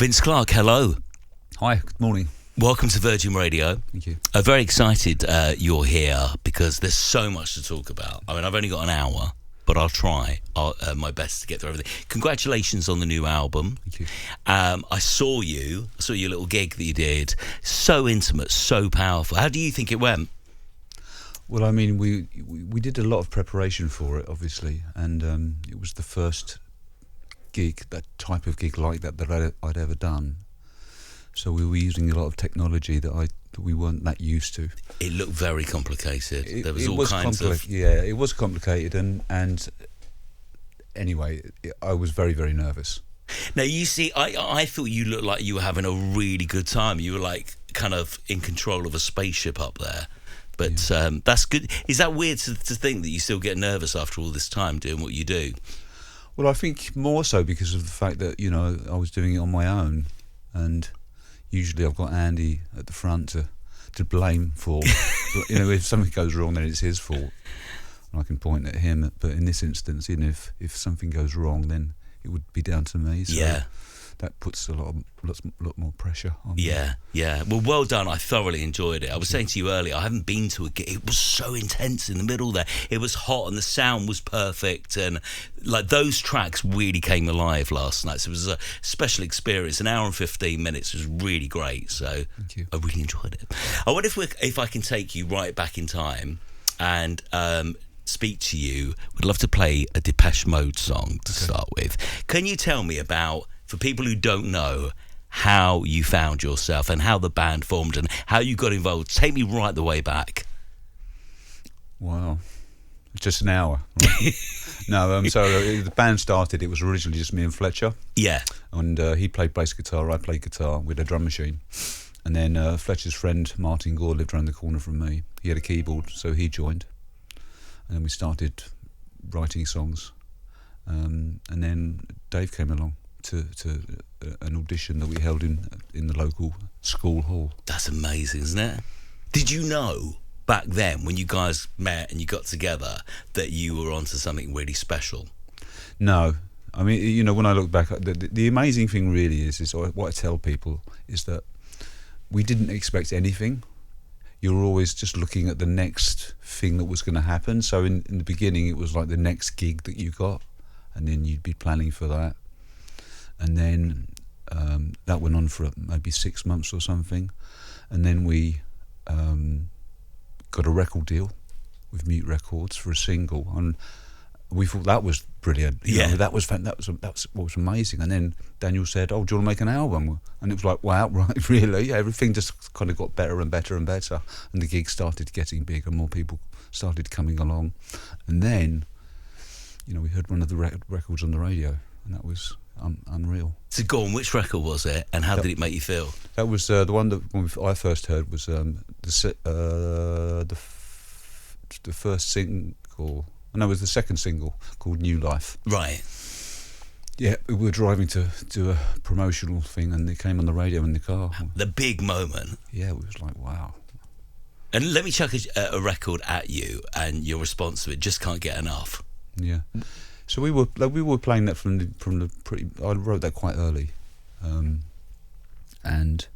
Vince Clarke, hello. Hi, good morning. Welcome to Virgin Radio. Thank you. I'm very excited you're here because there's so much to talk about. I mean, I've only got an hour, but I'll try my best to get through everything. Congratulations on the new album. Thank you. I saw your little gig that you did. So intimate, so powerful. How do you think it went? Well, I mean, we did a lot of preparation for it, obviously, and it was the first gig, that type of gig like that I'd ever done. So we were using a lot of technology that we weren't that used to. It looked very complicated. There was all kinds of... Yeah, it was complicated, and anyway, I was very, very nervous. Now, you see, I thought you looked like you were having a really good time. You were like kind of in control of a spaceship up there. But yeah. That's good. Is that weird to think that you still get nervous after all this time doing what you do? Well, I think more so because of the fact that, you know, I was doing it on my own, and usually I've got Andy at the front to blame for. But, you know, if something goes wrong, then it's his fault, and I can point at him. But in this instance, you know, if something goes wrong, then it would be down to me. So yeah. That puts a lot more pressure on me. Yeah. Well done. I thoroughly enjoyed it. I was saying to you earlier, I haven't been to a gig. It was so intense in the middle there. It was hot and the sound was perfect, and like those tracks really came alive last night. So it was a special experience. An hour and 15 minutes was really great. So thank you. I really enjoyed it. I wonder if I can take you right back in time and speak to you. We'd love to play a Depeche Mode song to start with. Can you tell me about, for people who don't know, how you found yourself and how the band formed and how you got involved? Take me right the way back. Wow. Just an hour. Right? No, so the band started, it was originally just me and Fletcher. Yeah. And he played bass guitar, I played guitar with a drum machine. And then Fletcher's friend, Martin Gore, lived around the corner from me. He had a keyboard, so he joined. And then we started writing songs. And then Dave came along to an audition that we held in the local school hall. That's amazing, isn't it? Did you know back then, when you guys met and you got together, that you were onto something really special? No. I mean, you know, when I look back, the amazing thing really is what I tell people is that we didn't expect anything. You were always just looking at the next thing that was going to happen. So in the beginning, it was like the next gig that you got, and then you'd be planning for that. And then that went on for maybe 6 months or something. And then we got a record deal with Mute Records for a single, and we thought that was brilliant. You know, that was what was amazing. And then Daniel said, "Oh, do you want to make an album?" And it was like, "Wow, right, really?" Everything just kind of got better and better and better, and the gigs started getting bigger. More people started coming along, and then, you know, we heard one of the records on the radio, and that was unreal. So go on, which record was it, and how did it make you feel? That was the one that I first heard was the first single. No, it was the second single, called New Life. Right. Yeah, we were driving to do a promotional thing, and it came on the radio in the car. The big moment. Yeah, it was like, wow. And let me chuck a record at you, and your response to it, just can't get enough. Yeah. So we were playing that from the pretty. I wrote that quite early, and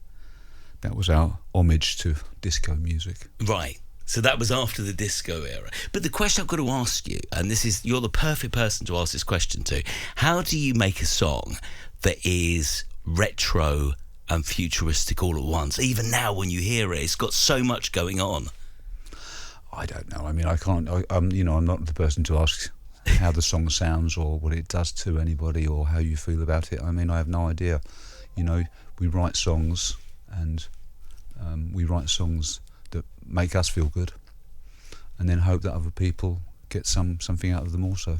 that was our homage to disco music. Right. So that was after the disco era. But the question I've got to ask you, and you're the perfect person to ask this question to: how do you make a song that is retro and futuristic all at once? Even now, when you hear it, it's got so much going on. I don't know. I mean, I can't. I'm not the person to ask how the song sounds or what it does to anybody or how you feel about it. I mean, I have no idea. You know, we write songs, and we write songs that make us feel good, and then hope that other people get something out of them also.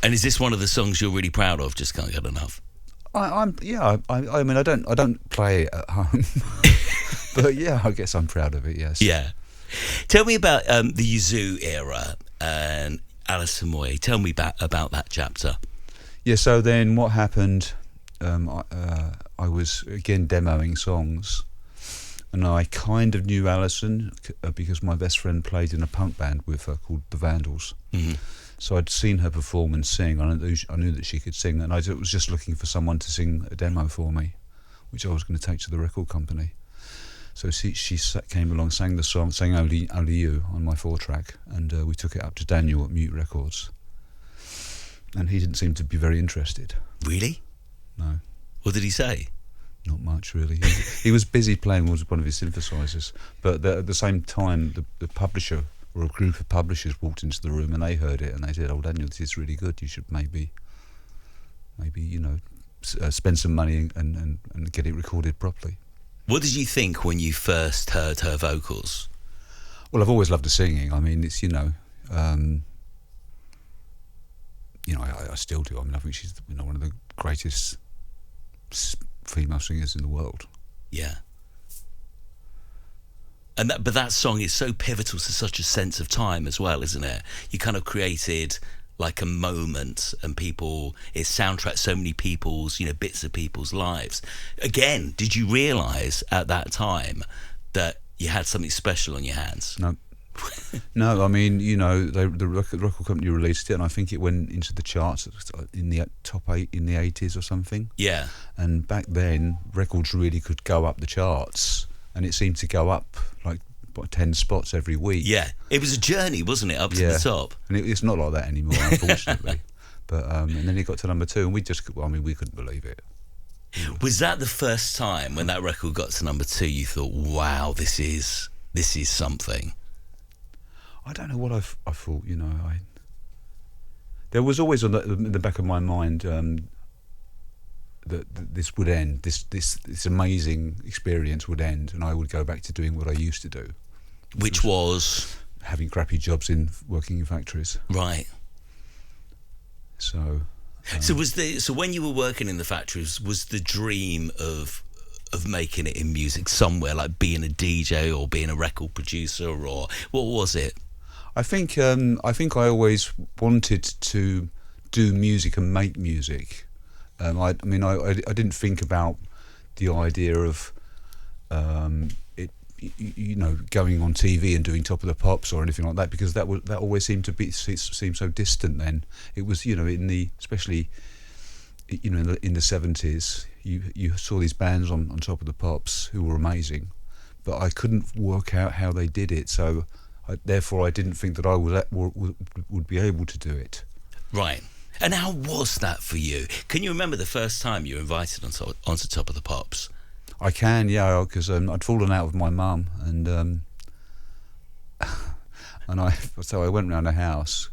And is this one of the songs you're really proud of? Just can't get enough. I mean, I don't play it at home, but yeah, I guess I'm proud of it. Yes. Yeah. Tell me about the Yazoo era and Alison Moyet. Tell me about that chapter. Yeah. So then, what happened? I was again demoing songs, and I kind of knew Alison because my best friend played in a punk band with her called the Vandals. Mm-hmm. So I'd seen her perform and sing. I knew that she could sing, and I was just looking for someone to sing a demo for me. which I was going to take to the record company. So she came along, sang the song, sang Only You on my 4-track, and we took it up to Daniel at Mute Records. And he didn't seem to be very interested. Really? No. What did he say? Not much, really. He was busy playing one of his synthesizers. But at the same time, the publisher, or a group of publishers, walked into the room and they heard it and they said, "Oh, Daniel, this is really good. You should maybe spend some money and get it recorded properly." What did you think when you first heard her vocals? Well, I've always loved the singing. I mean, it's I still do. I mean, I think she's one of the greatest female singers in the world. Yeah. But that song is so pivotal to such a sense of time as well, isn't it? You kind of created like a moment, and it soundtracked so many people's, bits of people's lives. Again, did you realise at that time that you had something special on your hands? No. No, I mean, the record company released it, and I think it went into the charts in the top 8 in the 80s or something. Yeah. And back then, records really could go up the charts, and it seemed to go up like 10 spots every week. Yeah, it was a journey, wasn't it, up to the top? And it's not like that anymore, unfortunately. But and then it got to number 2, and we couldn't believe it. Was that the first time when that record got to number 2 you thought, wow, this is something? I don't know what I thought. There was always in the back of my mind that this would end. This amazing experience would end, and I would go back to doing what I used to do, which was having crappy jobs working in factories. Right. So when you were working in the factories, was the dream of making it in music somewhere, like being a DJ or being a record producer, or what was it? I think I always wanted to do music and make music. I didn't think about the idea of going on TV and doing Top of the Pops or anything like that, because that always seemed so distant then. It was especially in the 70s, you saw these bands on Top of the Pops who were amazing, but I couldn't work out how they did it, so therefore I didn't think that I would be able to do it. Right. And how was that for you? Can you remember the first time you were invited onto Top of the Pops? I can, yeah, because I'd fallen out with my mum, and so I went round the house,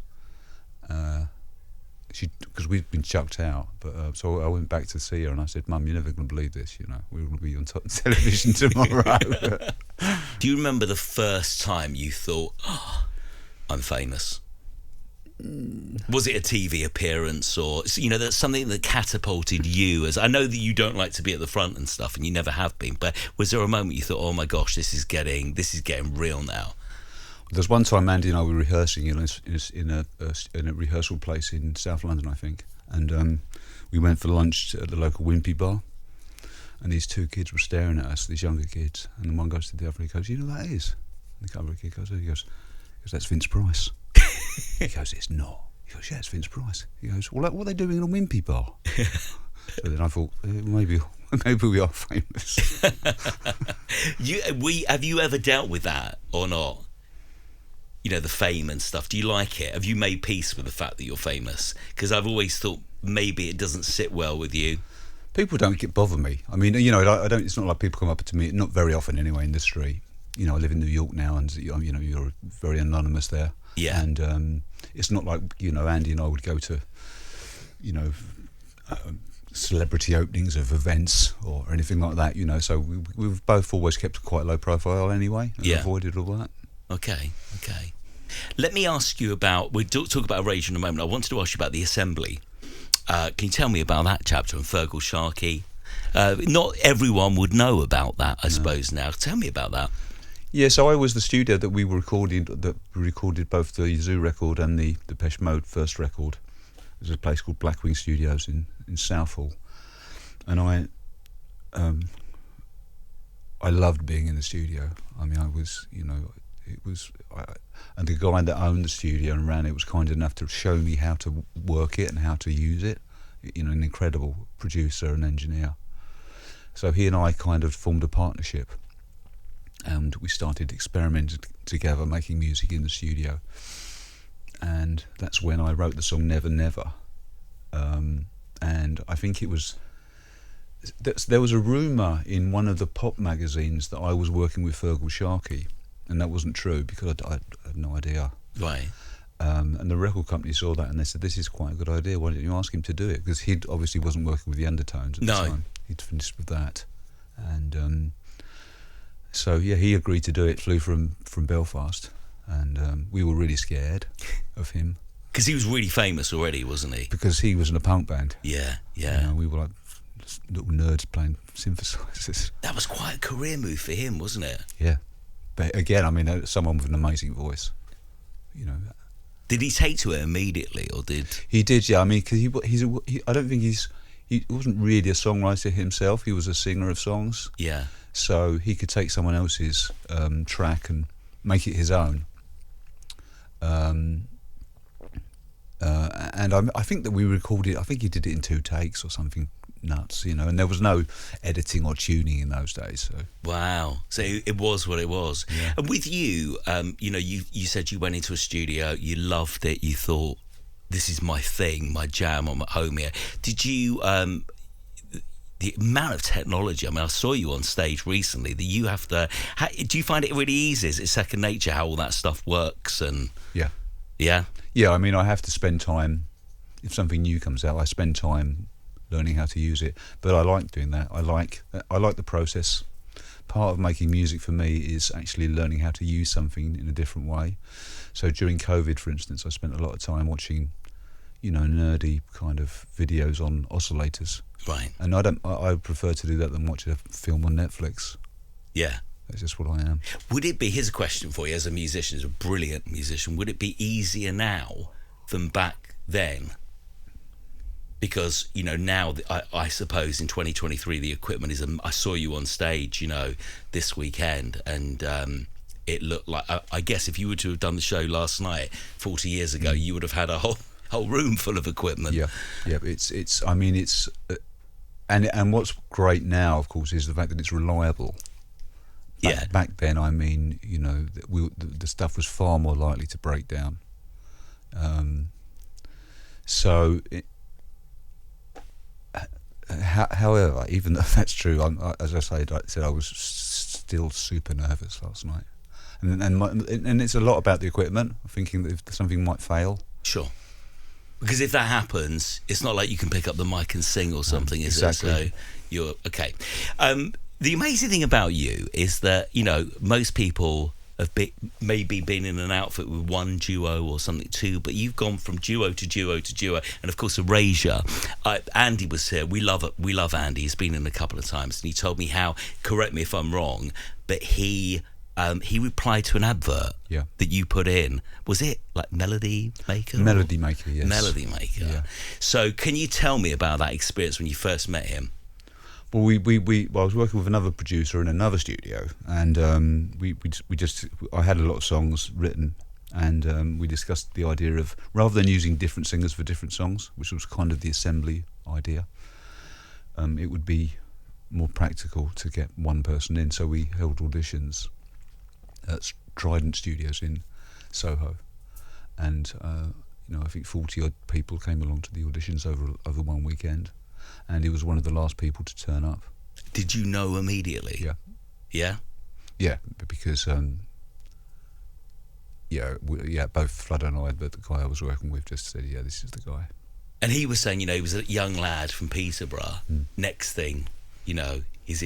because we'd been chucked out. But so I went back to see her, and I said, "Mum, you're never going to believe this. We're going to be on television tomorrow." Do you remember the first time you thought, "Oh, I'm famous"? Was it a TV appearance, or that's something that catapulted you? As I know that you don't like to be at the front and stuff, and you never have been, but was there a moment you thought, "Oh my gosh, this is getting real now"? There's one time Andy and I were rehearsing in a rehearsal place in South London, I think, and we went for lunch at the local Wimpy bar, and these 2 kids were staring at us, these younger kids, and then one goes to the other, he goes, "You know who that is?" And the other kid goes, "Who?" He goes, "That's Vince Price." He goes, "It's not." He goes, "Yeah, it's Vince Price." He goes, "Well, what are they doing in a Wimpy bar?" So then I thought, maybe we are famous. Have you ever dealt with that or not? The fame and stuff. Do you like it? Have you made peace with the fact that you're famous? Because I've always thought maybe it doesn't sit well with you. People don't bother me. I mean, I don't. It's not like people come up to me. Not very often, anyway, in the street. I live in New York now, and you're very anonymous there. Yeah. And it's not like Andy and I would go to celebrity openings of events or anything like that. So we've both always kept quite a low profile anyway, and avoided all that. Okay. Let me ask you about, we'll talk about Rage in a moment. I wanted to ask you about the Assembly. Can you tell me about that chapter and Fergal Sharkey? Not everyone would know about that, I suppose, now. Tell me about that. Yeah, so I was the studio that we recorded both the Zoo record and the Depeche Mode first record. There's a place called Blackwing Studios in Southall. And I loved being in the studio. I mean, and the guy that owned the studio and ran it was kind enough to show me how to work it and how to use it. An incredible producer and engineer. So he and I kind of formed a partnership, and we started experimenting together, making music in the studio. And that's when I wrote the song Never Never. And I think it was... There was a rumour in one of the pop magazines that I was working with Fergal Sharkey, and that wasn't true because I had no idea. Right. And the record company saw that and they said, this is quite a good idea, why don't you ask him to do it? Because he obviously wasn't working with the Undertones at the time. He'd finished with that. And so, yeah, he agreed to do it, flew from Belfast, and we were really scared of him. Because he was really famous already, wasn't he? Because he was in a punk band. Yeah, yeah. You know, we were like little nerds playing synthesizers. That was quite a career move for him, wasn't it? Yeah. But again, I mean, someone with an amazing voice, you know. Did he take to it immediately, or did... He did, yeah. I mean, because I don't think he wasn't really a songwriter himself. He was a singer of songs. Yeah. So he could take someone else's track and make it his own. And I think that we recorded, I think he did it in 2 takes or something nuts, you know, and there was no editing or tuning in those days. So. Wow. So it was what it was. Yeah. And with you, you know, you said you went into a studio, you loved it, you thought, this is my thing, my jam, I'm at home here. Did you... the amount of technology, I mean, I saw you on stage recently, that you have to... do you find it really easy? Is it second nature how all that stuff works? And Yeah. Yeah? Yeah, I mean, I have to spend time, if something new comes out, I spend time learning how to use it. But I like doing that. I like the process. Part of making music for me is actually learning how to use something in a different way. So during COVID, for instance, I spent a lot of time watching, you know, nerdy kind of videos on oscillators. Right. And I prefer to do that than watch a film on Netflix. Yeah. That's just what I am. Would it be, here's a question for you as a musician, as a brilliant musician, would it be easier now than back then? Because, you know, now, I suppose in 2023, the equipment is, I saw you on stage, you know, this weekend, and it looked like, I guess if you were to have done the show last night, 40 years ago, you would have had a whole room full of equipment. Yeah, yeah. I mean, and what's great now, of course, is the fact that it's reliable. Back then, I mean, you know, the stuff was far more likely to break down. However, even though that's true, as I said, I was still super nervous last night, and it's a lot about the equipment. Thinking that if something might fail. Sure. Because if that happens, it's not like you can pick up the mic and sing or something, is exactly. it? So you're okay. The amazing thing about you is that, you know, most people have maybe been in an outfit with one duo or something too, but you've gone from duo to duo to duo, and of course Erasure. Andy was here. We love Andy. He's been in a couple of times, and he told me how. Correct me if I'm wrong, but he replied to an advert that you put in. Was it like Melody Maker? Melody Maker, yes. Melody Maker. Yeah. So can you tell me about that experience when you first met him? Well, I was working with another producer in another studio, and I had a lot of songs written, and we discussed the idea of, rather than using different singers for different songs, which was kind of the assembly idea, it would be more practical to get one person in. So we held auditions at Trident Studios in Soho, and you know, I think 40 odd people came along to the auditions over one weekend. And he was one of the last people to turn up. Did you know immediately? Yeah. Yeah? Yeah, because, both Flood and I, but the guy I was working with just said, yeah, this is the guy. And he was saying, you know, he was a young lad from Peterborough. Next thing, you know, he's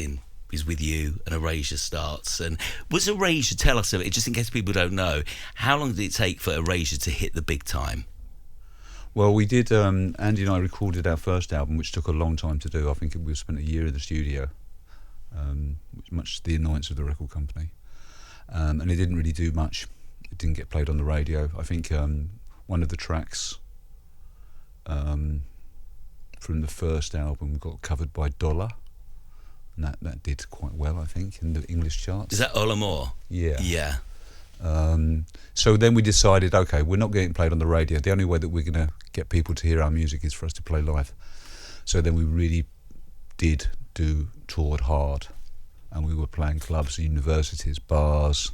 with you, and Erasure starts. And was Erasure, tell us, just in case people don't know, how long did it take for Erasure to hit the big time? Well, we did, Andy and I recorded our first album, which took a long time to do. I think we spent a year in the studio, much to the annoyance of the record company. And it didn't really do much. It didn't get played on the radio. I think one of the tracks from the first album got covered by Dollar, and that did quite well, I think, in the English charts. Is that Olamore? Yeah. Yeah. So then we decided, okay, we're not getting played on the radio. The only way that we're going to get people to hear our music is for us to play live. So then we really did toured hard, and we were playing clubs, universities, bars,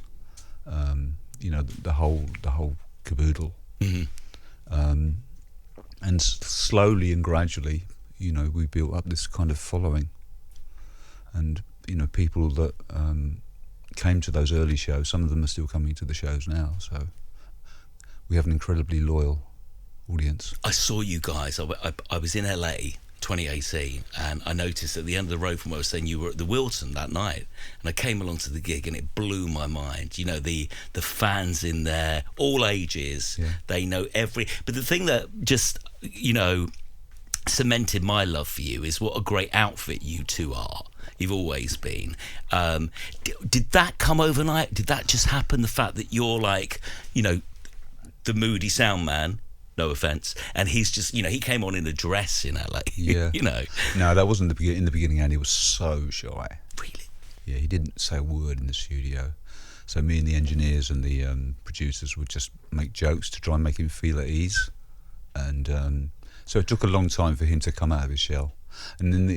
the whole caboodle. Mhm. And slowly and gradually, we built up this kind of following, and people that came to those early shows. Some of them are still coming to the shows now, so we have an incredibly loyal audience. I saw you guys. I was in LA 2018, and I noticed at the end of the road from where I was saying you were at the Wilton that night, and I came along to the gig, and it blew my mind. The fans in there, all ages, Yeah. they know but the thing that just cemented my love for you is what a great outfit you two are. You've always been. Did that come overnight? Did that just happen? The fact that you're like, the moody sound man, no offence, and he's just, he came on in a dress in LA. Yeah. No, that wasn't in the beginning. Andy was so shy. Really? Yeah, he didn't say a word in the studio. So me and the engineers and the producers would just make jokes to try and make him feel at ease. And so it took a long time for him to come out of his shell. And in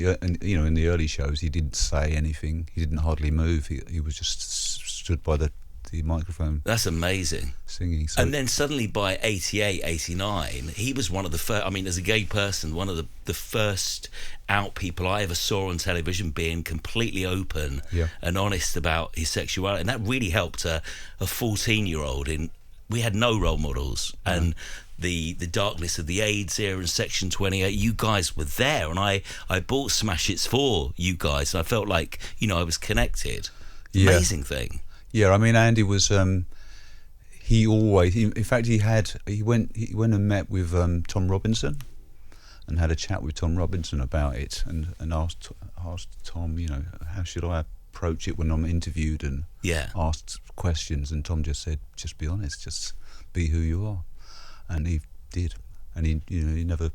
the early shows, he didn't say anything. He didn't hardly move. He was just stood by the microphone. That's amazing. Singing. So and then suddenly by 88, 89, he was one of the first, as a gay person, one of the first out people I ever saw on television being completely open and honest about his sexuality. And that really helped a 14-year-old we had no role models. And the darkness of the AIDS era and Section 28, you guys were there, and I bought Smash Hits for you guys, and I felt like, I was connected. Amazing thing. Yeah, Andy was. He always. In fact, he went and met with Tom Robinson, and had a chat with Tom Robinson about it, and asked Tom, how should I approach it when I'm interviewed, and asked questions, and Tom just said, just be honest, just be who you are, and he did, and he never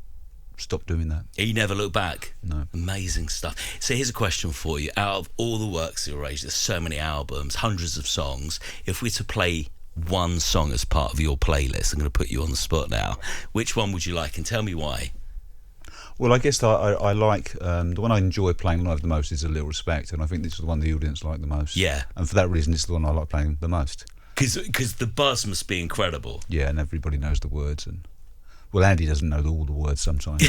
stopped doing that. He never looked back. No. Amazing stuff. So here's a question for you. Out of all the works of your age, there's so many albums, hundreds of songs. If we're to play one song as part of your playlist, I'm going to put you on the spot now. Which one would you like, and tell me why? Well, I guess I like the one I enjoy playing live the most is A Little Respect, and I think this is the one the audience like the most. Yeah. And for that reason, it's the one I like playing the most. Because the buzz must be incredible. Yeah, and everybody knows the words, and well, Andy doesn't know all the words sometimes,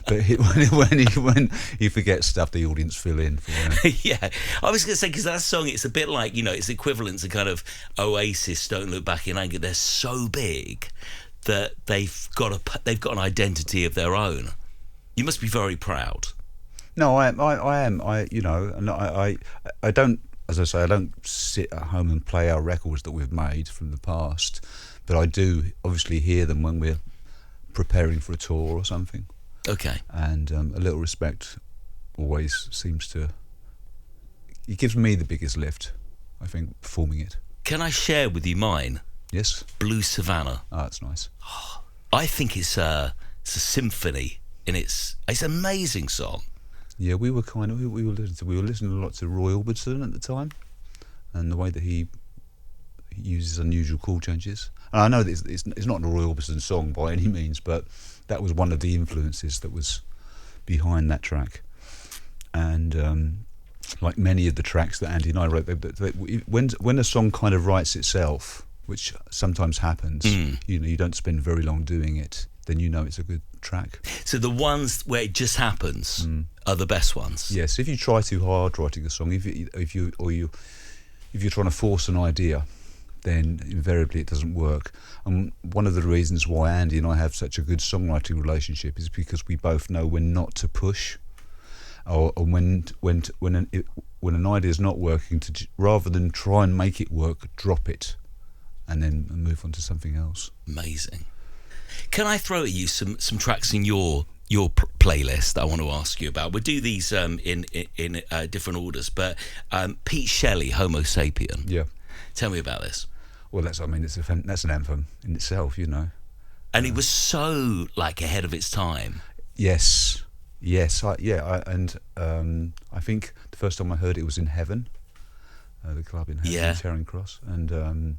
but when he forgets stuff, the audience fill in for him. Yeah, I was going to say, because that song, it's a bit like, it's equivalent to kind of Oasis, Don't Look Back in Anger. They're so big that they've got an identity of their own. You must be very proud. No, I am. And I don't, as I say, I don't sit at home and play our records that we've made from the past, but I do obviously hear them when we're preparing for a tour or something. Okay. And A Little Respect always seems to. It gives me the biggest lift, I think, performing it. Can I share with you mine? Yes. Blue Savannah. Oh, that's nice. I think it's a symphony, and it's an amazing song. Yeah, we were listening a lot to Roy Orbison at the time, and the way that he uses unusual chord changes. And I know that it's not a Roy Orbison song by any means, but that was one of the influences that was behind that track. And like many of the tracks that Andy and I wrote, when a song kind of writes itself, which sometimes happens, you don't spend very long doing it, then it's a good track. So the ones where it just happens are the best ones. Yes, if you try too hard writing a song, if you're trying to force an idea, then invariably it doesn't work. And one of the reasons why Andy and I have such a good songwriting relationship is because we both know when not to push, or when an idea is not working, rather than try and make it work, drop it, and then move on to something else. Amazing. Can I throw at you some tracks in your playlist that I want to ask you about? We'll do these in different orders, but Pete Shelley, Homo Sapien. Yeah. Tell me about this. Well, that's an anthem in itself, And it was so ahead of its time. Yes. I think the first time I heard it was in Heaven, the club in Heaven, Charing Cross, and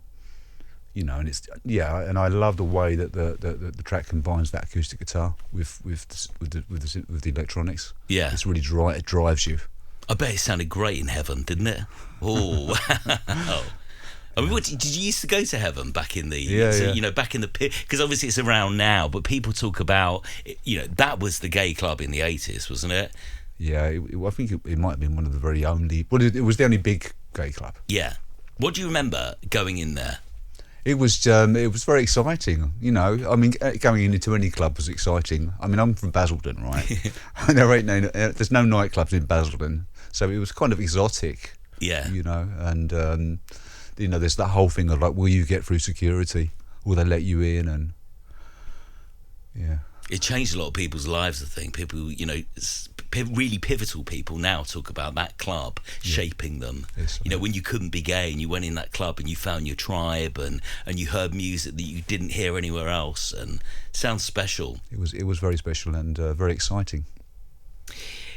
and it's and I love the way that the track combines that acoustic guitar with the electronics. Yeah, it's really dry. It drives you. I bet it sounded great in Heaven, didn't it? Oh, wow. I mean, did you used to go to Heaven back in the, back in the pit? Because obviously it's around now, but people talk about, that was the gay club in the 80s, wasn't it? Yeah, I think it might have been one of the very only. Well, it was the only big gay club. Yeah. What do you remember going in there? It was very exciting. I mean, going into any club was exciting. I mean, I'm from Basildon, right? And there's no nightclubs in Basildon, so it was kind of exotic. Yeah. And there's that whole thing of like, will you get through security? Will they let you in? And yeah. It changed a lot of people's lives, I think. People, really pivotal people now talk about that club shaping them. Yes, when you couldn't be gay and you went in that club and you found your tribe and you heard music that you didn't hear anywhere else, and sounds special. It was very special and very exciting.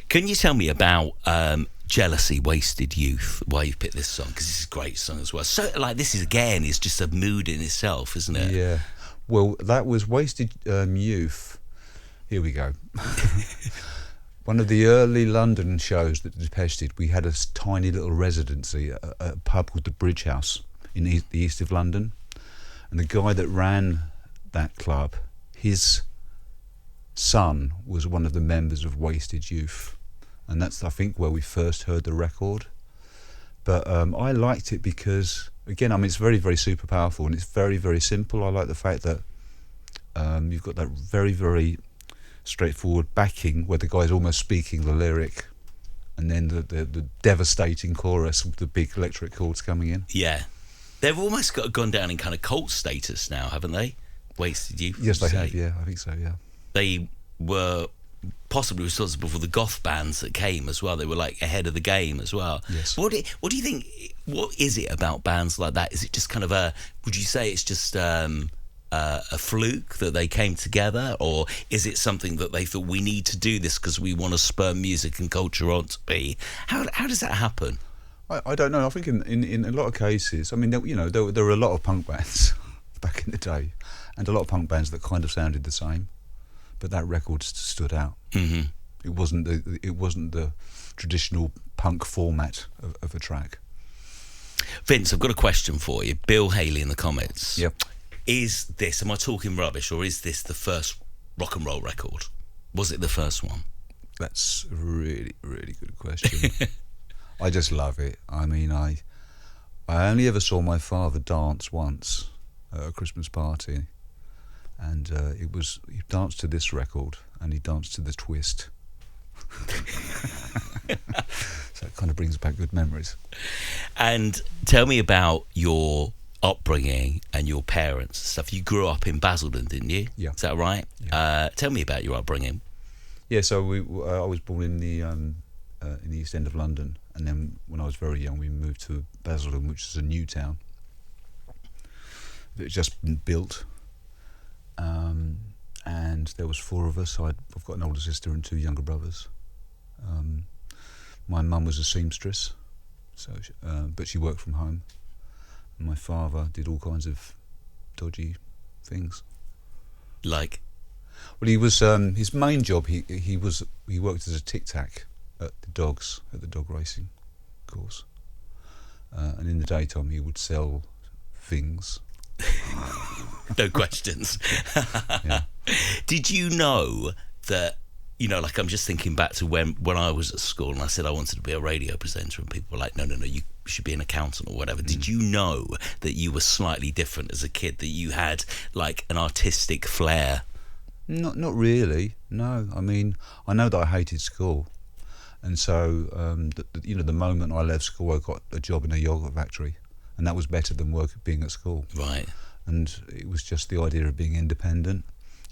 Can you tell me about Jealousy, Wasted Youth, why you picked this song? Because this is a great song as well. So, this is, again, is just a mood in itself, isn't it? Yeah. Well, that was Wasted Youth. Here we go. One of the early London shows that Depeche did, we had a tiny little residency at a pub called the Bridge House in the east of London. And the guy that ran that club, his son was one of the members of Wasted Youth. And that's, I think, where we first heard the record. But I liked it because, again, I mean, it's very, very super powerful and it's very, very simple. I like the fact that you've got that very, very straightforward backing where the guy's almost speaking the lyric, and then the devastating chorus with the big electric chords coming in. Yeah. They've almost gone down in kind of cult status now, haven't they? Wasted Youth. Yes, they have, yeah, I think so, yeah. They were possibly responsible for the goth bands that came as well. They were like ahead of the game as well. Yes. What do you think, what is it about bands like that? Is it just kind of would you say it's just a fluke that they came together, or is it something that they thought we need to do this because we want to spur music and culture on to be? How does that happen? I don't know. I think in a lot of cases, I mean, there were a lot of punk bands back in the day, and a lot of punk bands that kind of sounded the same, but that record stood out. Mm-hmm. It wasn't the traditional punk format of a track. Vince, I've got a question for you. Bill Haley in the comments. Yep. Am I talking rubbish, or is this the first rock and roll record? Was it the first one? That's a really, really good question. I just love it. I mean, I only ever saw my father dance once at a Christmas party, and he danced to this record, and he danced to the twist. So it kind of brings back good memories. And tell me about your upbringing and your parents and stuff. You grew up in Basildon, didn't you? Yeah. Is that right? Yeah. Tell me about your upbringing. Yeah, so I was born in the East End of London, and then when I was very young, we moved to Basildon, which is a new town that had just been built. And there was 4 of us. I've got an older sister and 2 younger brothers. My mum was a seamstress, but she worked from home. And my father did all kinds of dodgy things. Like? Well, he was his main job. He worked as a tic-tac at the dog racing course, and in the daytime he would sell things. No questions. Yeah. Did you know that? I'm just thinking back to when I was at school and I said I wanted to be a radio presenter, and people were like, no, you should be an accountant or whatever. Did you know that you were slightly different as a kid, that you had like an artistic flair? Not really, no. I mean, I know that I hated school, and so the moment I left school, I got a job in a yogurt factory, and that was better than being at school. Right. And it was just the idea of being independent.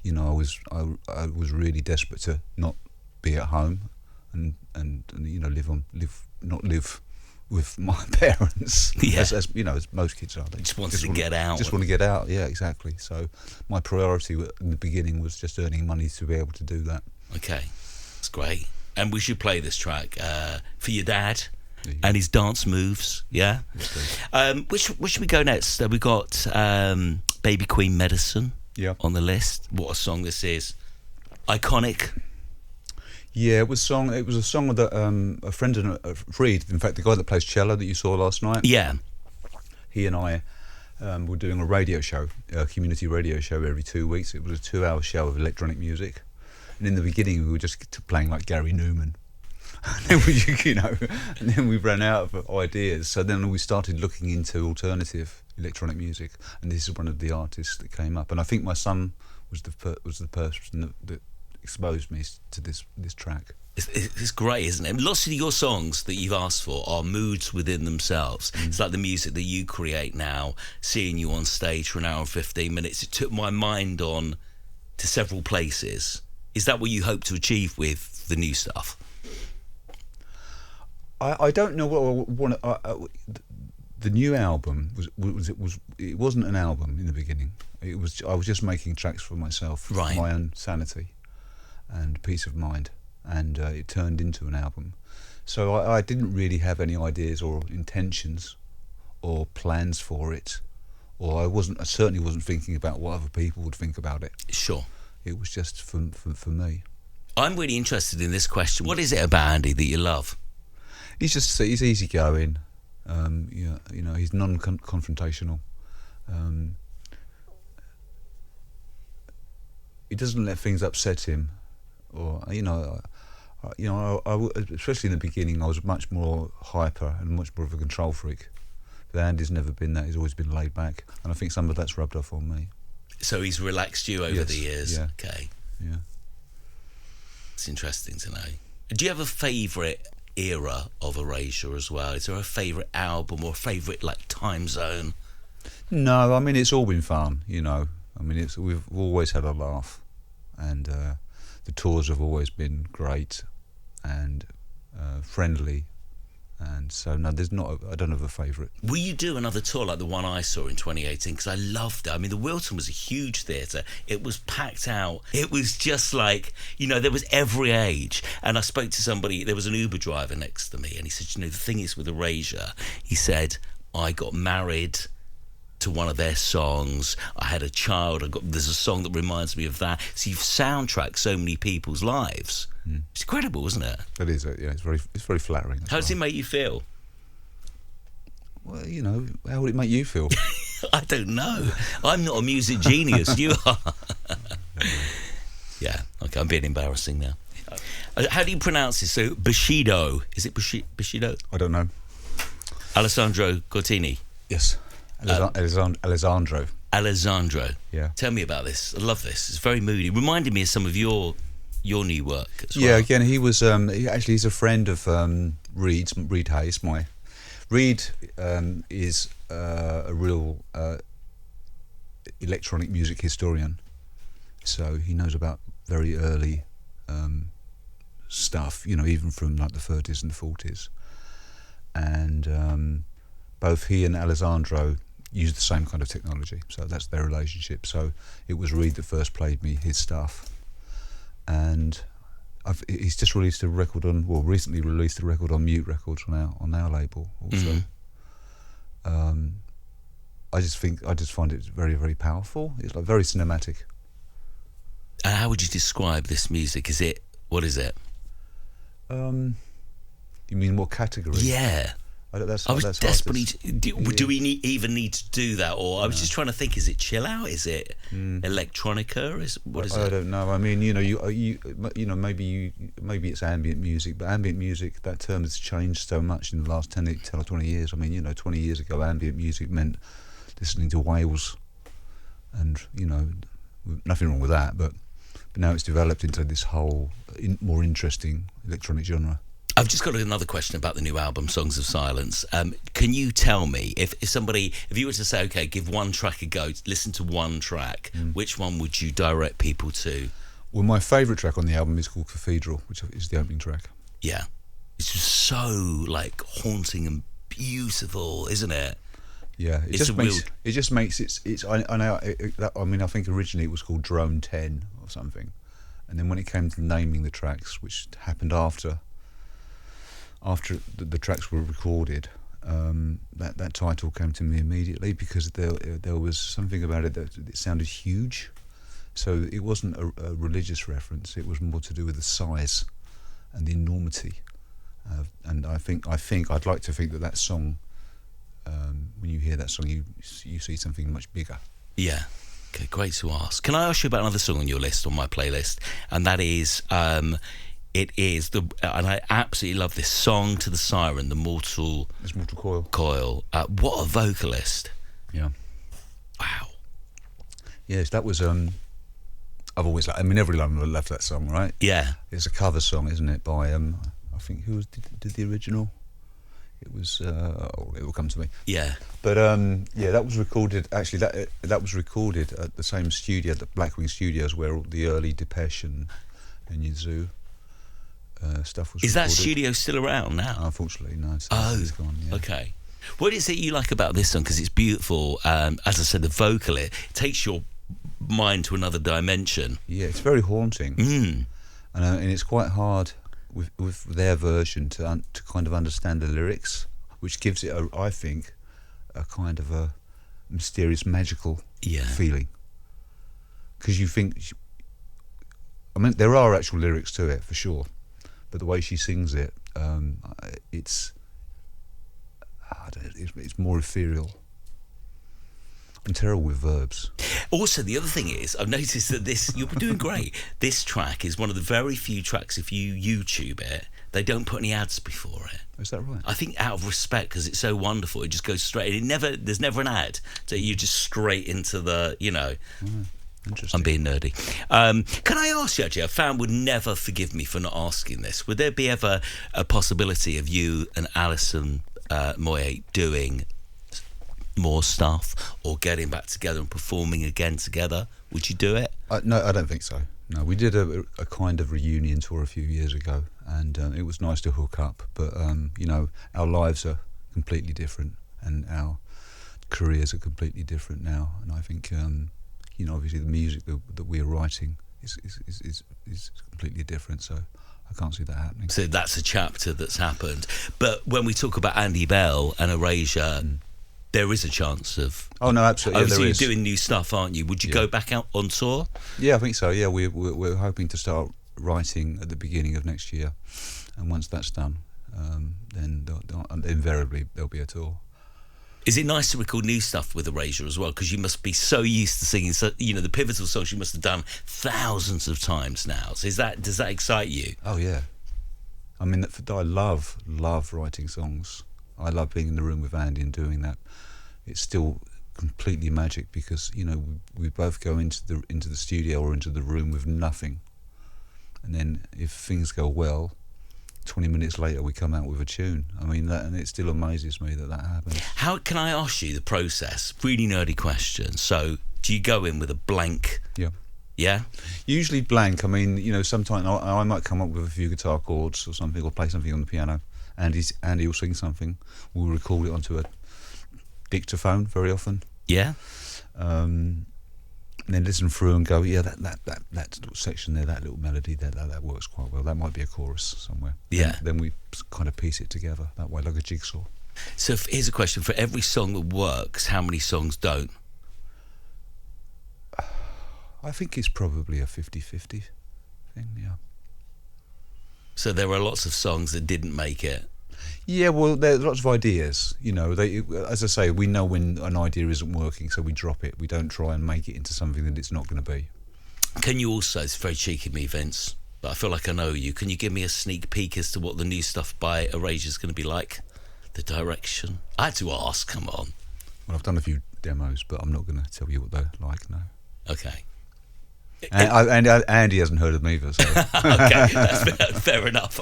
I was really desperate to not be at home and live with my parents. Yeah. As most kids are. They just wanted to get out. Just want to get out. Yeah, exactly. So my priority in the beginning was just earning money to be able to do that. Okay, that's great. And we should play this track for your dad. and his dance moves. Yeah. Which should we go next? We got Baby Queen Medicine. Yeah. On the list. What a song this is! Iconic. Yeah, it was a song that a friend and Reed, in fact, the guy that plays cello that you saw last night. Yeah. He and I were doing a radio show, a community radio show every 2 weeks. It was a 2-hour show of electronic music, and in the beginning we were just playing like Gary Newman. And then we ran out of ideas. So then we started looking into alternative electronic music, and this is one of the artists that came up. And I think my son was the person that exposed me to this track. It's great, isn't it? Lots of your songs that you've asked for are moods within themselves. It's like the music that you create now, seeing you on stage for an hour and 15 minutes. It took my mind on to several places. Is that what you hope to achieve with the new stuff? I don't know what I want. The new album it wasn't an album in the beginning. I was just making tracks for myself, right, for my own sanity and peace of mind, and it turned into an album. So I didn't really have any ideas or intentions or plans for it, or I certainly wasn't thinking about what other people would think about it. Sure. It was just for me. I'm really interested in this question. What is it about Andy that you love? He's easygoing. He's non-confrontational. He doesn't let things upset him, or especially in the beginning, I was much more hyper and much more of a control freak. But Andy's never been that. He's always been laid back, and I think some of that's rubbed off on me. So he's relaxed you over the years. Yeah. Okay. Yeah. It's interesting to know. Do you have a favourite era of Erasure as well? Is there a favourite album or a favourite time zone? No, I mean, it's all been fun, I mean, we've always had a laugh, and the tours have always been great and friendly, and so no, I don't have a favourite. Will you do another tour like the one I saw in 2018? Because I loved it. I mean, the Wilton was a huge theatre. It was packed out. It was just like, there was every age. And I spoke to somebody, there was an Uber driver next to me, and he said, the thing is with Erasure, he said, I got married to one of their songs. I had a child. There's a song that reminds me of that. So you've soundtracked so many people's lives. It's incredible, isn't it? It is. Yeah, it's very flattering. How does it make you feel? Well, how would it make you feel? I don't know. I'm not a music genius. You are. Yeah. Okay. I'm being embarrassing now. How do you pronounce it? So Bushido. Is it Bushido? I don't know. Alessandro Cortini. Yes. Alessandro. Alessandro. Yeah. Tell me about this. I love this. It's very moody. Reminded me of some of your new work as well. Yeah, again, he was he's a friend of Reed Hayes. Reed is a real electronic music historian, so he knows about very early stuff, even from like the 30s and the 40s, and both he and Alessandro use the same kind of technology, so that's their relationship. So it was Reed that first played me his stuff, and he's just released a record recently released a record on Mute Records on our label also. I just find it very, very powerful. It's like very cinematic. And how would you describe this music? What is it? You mean what category? Yeah. I was desperately. Do we even need to do that, or I was just trying to think? Is it chill out? Is it electronica? What is it? I don't know. I mean, maybe it's ambient music, but ambient music, that term has changed so much in the last 10 or 20 years. I mean, 20 years ago, ambient music meant listening to Wales, and nothing wrong with that, but now it's developed into this whole more interesting electronic genre. I've just got another question about the new album, Songs of Silence. Can you tell me, if you were to say, okay, give one track a go, listen to one track, which one would you direct people to? Well, my favourite track on the album is called Cathedral, which is the opening track. Yeah. It's just so, haunting and beautiful, isn't it? Yeah, it just makes it's. I think originally it was called Drone 10 or something, and then when it came to naming the tracks, which happened after after the tracks were recorded, that title came to me immediately because there was something about it that it sounded huge. So it wasn't a religious reference; it was more to do with the size and the enormity. And I think I'd like to think that song, when you hear that song, you see something much bigger. Yeah. Okay, great to ask. Can I ask you about another song on your list, on my playlist? And that is, and I absolutely love this song to the siren, the Mortal. It's Mortal Coil. Coil. What a vocalist! Yeah. Wow. Yes, that was. I've always liked. I mean, everyone loved that song, right? Yeah. It's a cover song, isn't it? By I think who did the original? It was. It will come to me. Yeah. But yeah, that was recorded. Actually, that was recorded at the same studio, the Blackwing Studios, where all the early Depeche and Yazoo stuff was. Is recorded. that studio still around now? Unfortunately, no. It's gone. Yeah. Okay. What is it you like about this song? Because it's beautiful. As I said, the vocal it takes your mind to another dimension. Yeah, it's very haunting, and it's quite hard with their version to kind of understand the lyrics, which gives it, I think, a kind of a mysterious, magical feeling. Because you think, I mean, there are actual lyrics to it for sure, but the way she sings it, it's more ethereal. I'm terrible with verbs. Also, the other thing is, I've noticed that you're doing great. This track is one of the very few tracks, if you YouTube it, they don't put any ads before it. Is that right? I think out of respect, because it's so wonderful, it just goes straight. There's never an ad. So you're just straight into the, Interesting. I'm being nerdy. Can I ask you, actually, I found would never forgive me for not asking this. Would there be ever a possibility of you and Alison Moyet doing more stuff or getting back together and performing again together? Would you do it? No, I don't think so. No, we did a kind of reunion tour a few years ago, and it was nice to hook up. But our lives are completely different, and our careers are completely different now. And I think, obviously the music that we're writing is completely different. So I can't see that happening. So that's a chapter that's happened. But when we talk about Andy Bell and Erasure, there is a chance of. Oh no, absolutely. Obviously, there you're is. doing new stuff, aren't you? Would you go back out on tour? Yeah, I think so. Yeah, we're hoping to start writing at the beginning of next year, and once that's done, then invariably there'll be a tour. Is it nice to record new stuff with Erasure as well? Because you must be so used to singing, the pivotal songs you must have done thousands of times now. So does that excite you? Oh yeah, I mean, I love writing songs. I love being in the room with Andy and doing that. It's still completely magic because we both go into the studio or into the room with nothing, and then if things go well, 20 minutes later we come out with a tune. I mean, and it still amazes me that happens. How can I ask you the process? Really nerdy question. So, do you go in with a blank? Yeah. Yeah. Usually blank. I mean, sometimes I might come up with a few guitar chords or something, or play something on the piano. Andy will sing something. We'll record it onto a dictaphone very often. Yeah. And then listen through and go, yeah, that little section there, that little melody there, that works quite well. That might be a chorus somewhere. Yeah. Then we kind of piece it together that way, like a jigsaw. So here's a question: for every song that works, how many songs don't? I think it's probably a 50-50 thing. Yeah. So there are lots of songs that didn't make it. Yeah, well, there's lots of ideas. As I say, we know when an idea isn't working, so we drop it. We don't try and make it into something that it's not going to be. Can you also, it's very cheeky of me, Vince, but I feel like I know you. Can you give me a sneak peek as to what the new stuff by Erasure is going to be like? The direction? I had to ask, come on. Well, I've done a few demos, but I'm not going to tell you what they're like, no. Okay. And Andy hasn't heard of them either. So. Okay, that's fair enough.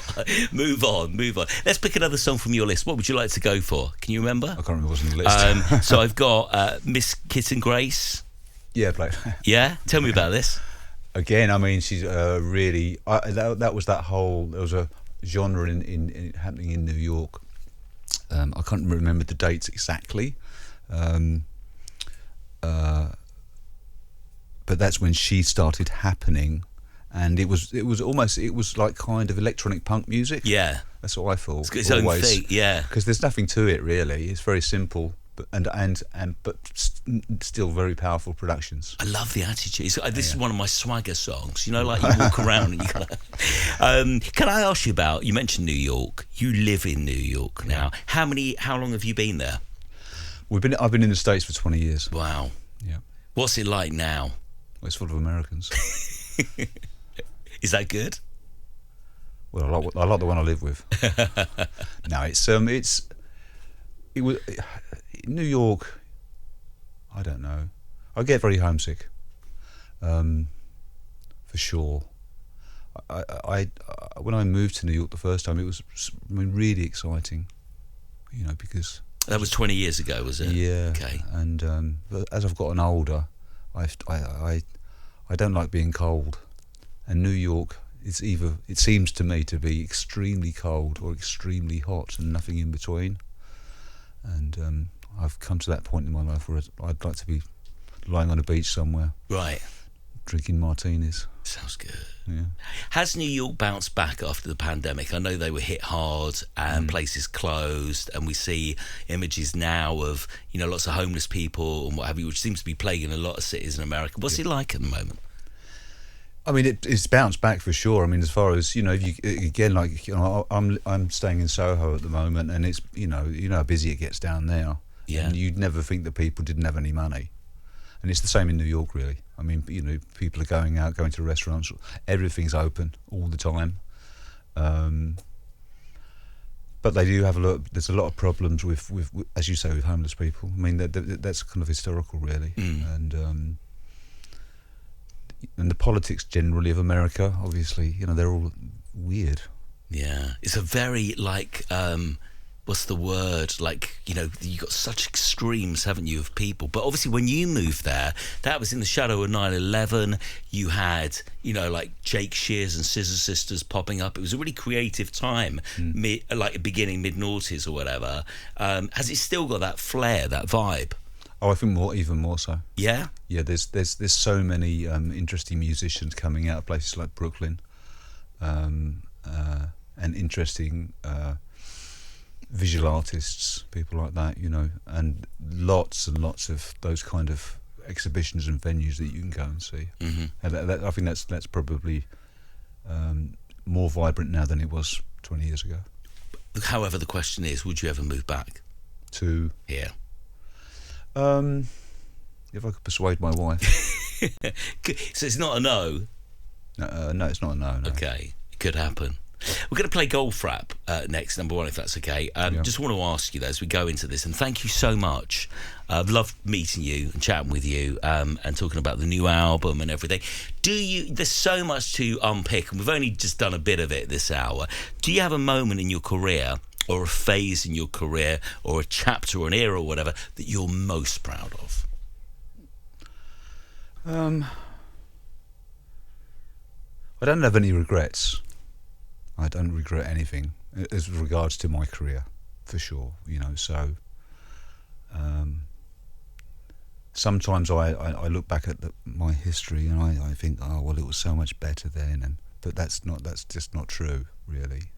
Move on. Let's pick another song from your list. What would you like to go for? Can you remember? I can't remember what's on the list. So I've got Miss Kitten Grace. Yeah, play that. Yeah? Tell me about this. Again, I mean, she's really... that was that whole... There was a genre in happening in New York. I can't remember the dates exactly. But that's when she started happening, and it was like kind of electronic punk music. Yeah, that's what I thought. It's its own thing. Yeah, because there's nothing to it really. It's very simple, but still very powerful productions. I love the attitude. This is one of my swagger songs. You know, like you walk around and you kind of. Can I ask you about? You mentioned New York. You live in New York now. How long have you been there? I've been in the States for 20 years. Wow. Yeah. What's it like now? Well, it's full of Americans. Is that good? Well, I like the one I live with. No, it was New York. I don't know. I get very homesick, for sure. I when I moved to New York the first time, it was really exciting, because that was 20 years ago, was it? Yeah. Okay. And but as I've gotten older, I don't like being cold, and New York it seems to me to be extremely cold or extremely hot and nothing in between. And I've come to that point in my life where I'd like to be lying on a beach somewhere, right, drinking martinis. Sounds good. Yeah. Has New York bounced back after the pandemic? I know they were hit hard and places closed, and we see images now of lots of homeless people and what have you, which seems to be plaguing a lot of cities in America. What's it like at the moment? I mean, it's bounced back for sure. I mean, as far as I'm staying in Soho at the moment, and it's how busy it gets down there. Yeah. And you'd never think that people didn't have any money, and it's the same in New York, really. I mean, people are going out, going to restaurants. Everything's open all the time. But they do have there's a lot of problems with as you say, with homeless people. I mean, that's kind of historical, really. And the politics generally of America, obviously, they're all weird. Yeah, it's a very what's the word? You've got such extremes, haven't you, of people? But obviously, when you moved there, that was in the shadow of 9/11. You had, Jake Shears and Scissor Sisters popping up. It was a really creative time, beginning mid-noughties or whatever. Has it still got that flair, that vibe? Oh, I think even more so. Yeah? Yeah, there's so many interesting musicians coming out of places like Brooklyn, and interesting visual artists, people like that, and lots of those kind of exhibitions and venues that you can go and see. Mm-hmm. And I think that's probably more vibrant now than it was 20 years ago. However, the question is, would you ever move back? To? Here. If I could persuade my wife. So it's not a no? No, it's not a no. Okay, it could happen. We're going to play Golf Rap next, number one, if that's okay. Just want to ask you, though, as we go into this, and thank you so much. I've loved meeting you and chatting with you and talking about the new album and everything. There's so much to unpick, and we've only just done a bit of it this hour. Do you have a moment in your career or a phase in your career or a chapter or an era or whatever that you're most proud of? I don't have any regrets. I don't regret anything as regards to my career, for sure. So sometimes I look back at my history and I think, oh well, it was so much better then, but that's just not true, really.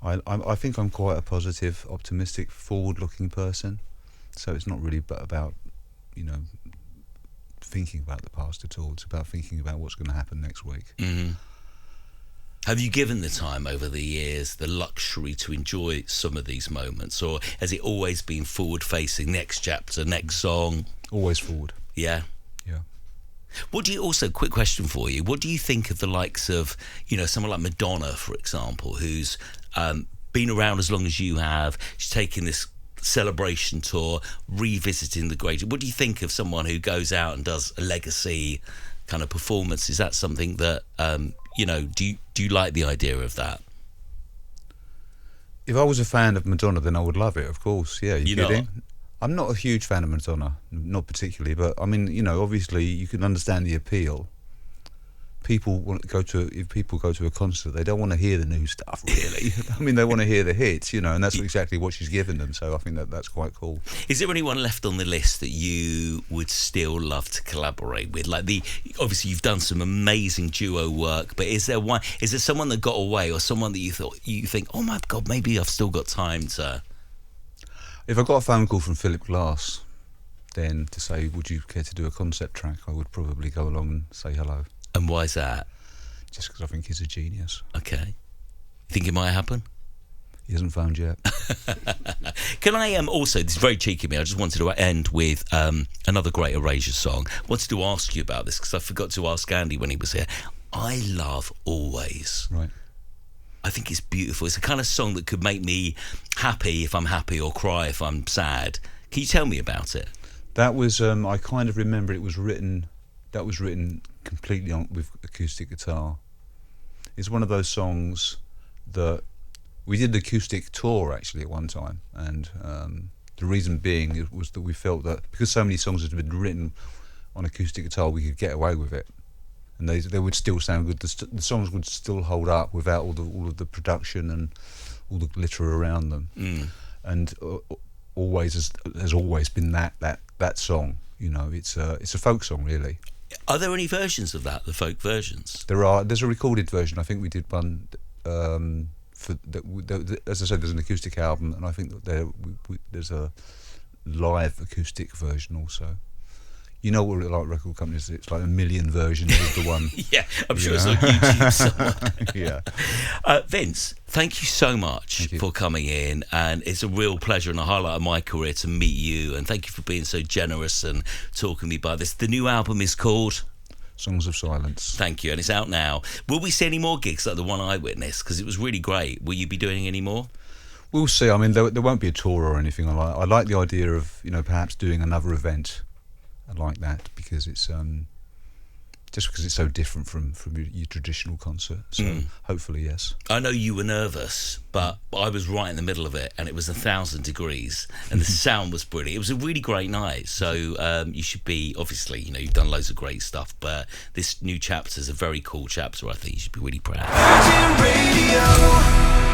I think I'm quite a positive, optimistic, forward-looking person. So it's not really about thinking about the past at all. It's about thinking about what's going to happen next week. Mm-hmm. Have you given the time over the years the luxury to enjoy some of these moments, or has it always been forward-facing, next chapter, next song? Always forward. Yeah? Yeah. Quick question for you, what do you think of the likes of, someone like Madonna, for example, who's been around as long as you have? She's taken this celebration tour, revisiting the great. What do you think of someone who goes out and does a legacy kind of performance? Is that something that do you like the idea of that? If I was a fan of Madonna, then I would love it, of course. Yeah, you're kidding? I'm not a huge fan of Madonna, not particularly, but I mean, obviously you can understand the appeal. if people go to a concert, they don't want to hear the new stuff, really. I mean, they want to hear the hits, and that's exactly what she's given them. So I think that's quite cool. Is there anyone left on the list that you would still love to collaborate with? Obviously you've done some amazing duo work, but is there someone that got away, or someone that you think, oh my God, maybe I've still got time to? If I got a phone call from Philip Glass, then to say, would you care to do a concept track, I would probably go along and say hello. And why is that? Just because I think he's a genius. Okay. Think it might happen? He hasn't phoned yet. Can I also, this is very cheeky of me, I just wanted to end with another great Erasure song. Wanted to ask you about this because I forgot to ask Andy when he was here. I love Always. Right. I think it's beautiful. It's the kind of song that could make me happy if I'm happy, or cry if I'm sad. Can you tell me about it? That was, I kind of remember that was written completely with acoustic guitar. It's one of those songs that we did an acoustic tour actually at one time, and the reason being was that we felt that because so many songs had been written on acoustic guitar, we could get away with it, and they would still sound good. The songs would still hold up without all of the production and all the glitter around them. And Always has always been that song. It's a folk song, really. Are there any versions of that, the folk versions? There's a recorded version. I think we did one as I said, there's an acoustic album, and I think that there's a live acoustic version also. You know what, like record companies, it's like a million versions of the one. Yeah, I'm sure it's on YouTube somewhere. Yeah. Vince, thank you so much for coming in, and it's a real pleasure and a highlight of my career to meet you, and thank you for being so generous and talking to me about this. The new album is called Songs of Silence. Thank you, and it's out now. Will we see any more gigs like the one I witnessed? Because it was really great. Will you be doing any more? We'll see. I mean, there won't be a tour or anything. I like the idea of perhaps doing another event. I like that because it's just because it's so different from your traditional concert. So hopefully, yes. I know you were nervous, but I was right in the middle of it, and it was 1,000 degrees, and the sound was brilliant. It was a really great night. So you should be, obviously, you've done loads of great stuff, but this new chapter is a very cool chapter. I think you should be really proud. Virgin Radio.